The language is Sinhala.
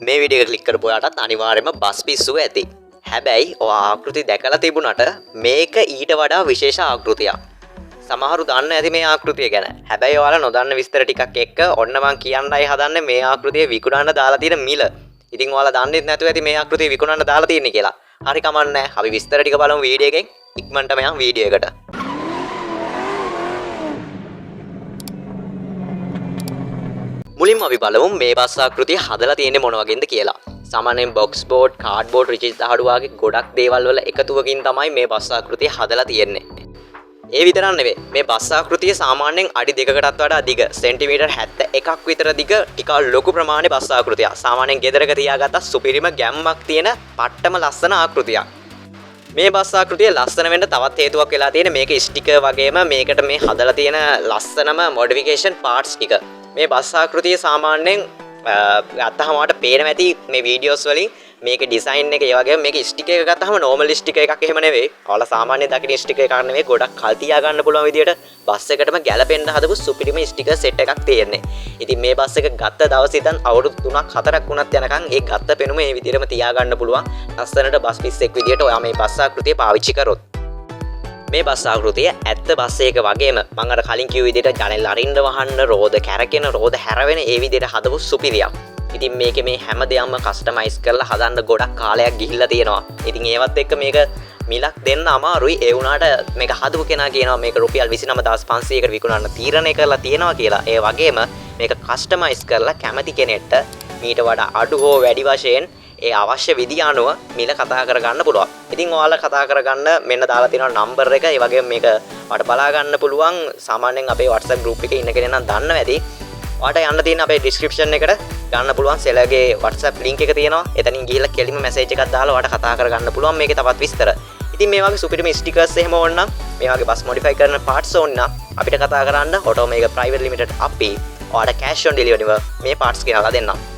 මේ වීඩියෝ එක ක්ලික් කරපු ඔයාටත් අනිවාර්යයෙන්ම බස් පිස්සුව ඇති. හැබැයි ඔයා ආකෘති දැකලා තිබුණාට මේක ඊට වඩා විශේෂ ආකෘතියක්. සමහරු දන්න ඇති මේ ආකෘතිය ගැන. හැබැයි ඔයාලා නොදන්න විස්තර ටිකක් එක්ක ඔන්න මං කියන්නයි හදන්නේ මේ ආකෘතිය විකුණන්න දාලා තියෙන මිල. ඉතින් ඔයාලා දන්නේ නැතුව ඇති මේ ආකෘතිය විකුණන්න දාලා තියෙන්නේ කියලා. හරි කමන්නේ. අපි විස්තර ටික බලමු වීඩියෝ එකෙන්. ඉක්මනටම යමු වීඩියෝ එකට. මුලින්ම අපි බලමු මේ බස් ආකෘතිය හදලා තියෙන්නේ මොන වගේද කියලා. සාමාන්‍යයෙන් බොක්ස් බෝඩ්, කාඩ් බෝඩ්, රිජිස් දහඩු වගේ ගොඩක් දේවල් වල එකතුවකින් තමයි මේ බස් ආකෘතිය හදලා තියෙන්නේ. ඒ විතරක් නෙවෙයි. මේ බස් ආකෘතිය සාමාන්‍යයෙන් අඩි 2කටත් වඩා දිග, සෙන්ටිමීටර් 71ක් විතර දිග ටිකක් ලොකු ප්‍රමාණයේ බස් ආකෘතියක්. සාමාන්‍යයෙන් ගෙදරක තියාගත්ත සුපිරිම ගැම්මක් තියෙන පට්ටම ලස්සන ආකෘතියක්. මේ බස් ආකෘතිය ලස්සන වෙන්න තවත් හේතුවක් වෙලා තියෙන්නේ මේක ස්ටිකර් වගේම මේකට මේ හදලා තියෙන ලස්සනම මොඩිෆිකේෂන් පාර්ට්ස් ටික. මේ බස් ආකෘතිය සාමාන්‍යයෙන් අත්තහම වට පේනවා ඇති මේ වීඩියෝස් වලින් මේක ඩිසයින් එක ඒ වගේම මේක ස්ටිකර් එක ගත්තහම නෝමල් ස්ටිකර් එකක් එහෙම නෙවෙයි. ඔයාලා සාමාන්‍ය දකින ස්ටිකර් එකක් නෙවෙයි ගොඩක් කල් තියා ගන්න පුළුවන් විදියට බස් එකටම ගැලපෙන්න හදපු සුපිරිම ස්ටිකර් සෙට් එකක් තියෙන්නේ. ඉතින් මේ බස් එක ගත්ත දවසේ ඉඳන් අවුරුදු 3ක් 4ක් වුණත් යනකම් ඒ ගත්ත පෙනුම මේ විදියටම තියා ගන්න පුළුවන්. ලස්සනට බස් පිස්සෙක් විදියට ඔයා මේ බස් ආකෘතිය පාවිච්චි කරොත්. මේ බස් ආකෘතිය ඇත්ත බස් එක වගේම මම අර කලින් කිව්ව විදිහට ජනෙල් අරින්න වහන්න රෝද කැරකෙන රෝද හැරවෙන ඒ විදිහට හදපු සුපිරියක්. ඉතින් මේකේ මේ හැම දෙයක්ම කස්ටමයිස් කරලා හදන්න ගොඩක් කාලයක් ගිහිල්ලා තියෙනවා. ඉතින් ඒවත් එක්ක මේක මිලක් දෙන්න අමාරුයි. ඒ වුණාට මේක හදපු කෙනා කියනවා මේක රුපියල් 29500කට විකුණන්න තීරණය කරලා තියෙනවා කියලා. ඒ වගේම මේක කස්ටමයිස් කරලා කැමති කෙනෙක්ට මීට වඩා අඩු හෝ වැඩි වශයෙන් ඒ අවශ්‍ය විදිය අනුව මිල කතා කරගන්න පුළුවන්. ඉතින් ඔයාලා කතා කරගන්න මෙන්න දාලා තියෙනවා නම්බර් එක. ඒ වගේම මේක ඔයාලට බලා ගන්න පුළුවන්. සාමාන්‍යයෙන් අපේ WhatsApp group එකේ ඉන්න කෙනෙක් නම් දන්නවා ඇති. ඔයාලට යන්න තියෙන අපේ description එකට ගන්න පුළුවන් සෙලර්ගේ WhatsApp link එක තියෙනවා. එතනින් ගිහිල්ලා කෙලින්ම message එකක් දාලා ඔයාලට කතා කරගන්න පුළුවන් මේකේ තවත් විස්තර. ඉතින් මේ වගේ සුපිරිම ස්ටිකර්ස් එහෙම ඕන නම් මේ වගේ බස් modify කරන parts ඕන නම් අපිට කතා කරන්න Automega Private Limited අපි ඔයාලට cash on delivery මේ parts ගෙනලා දෙන්නම්.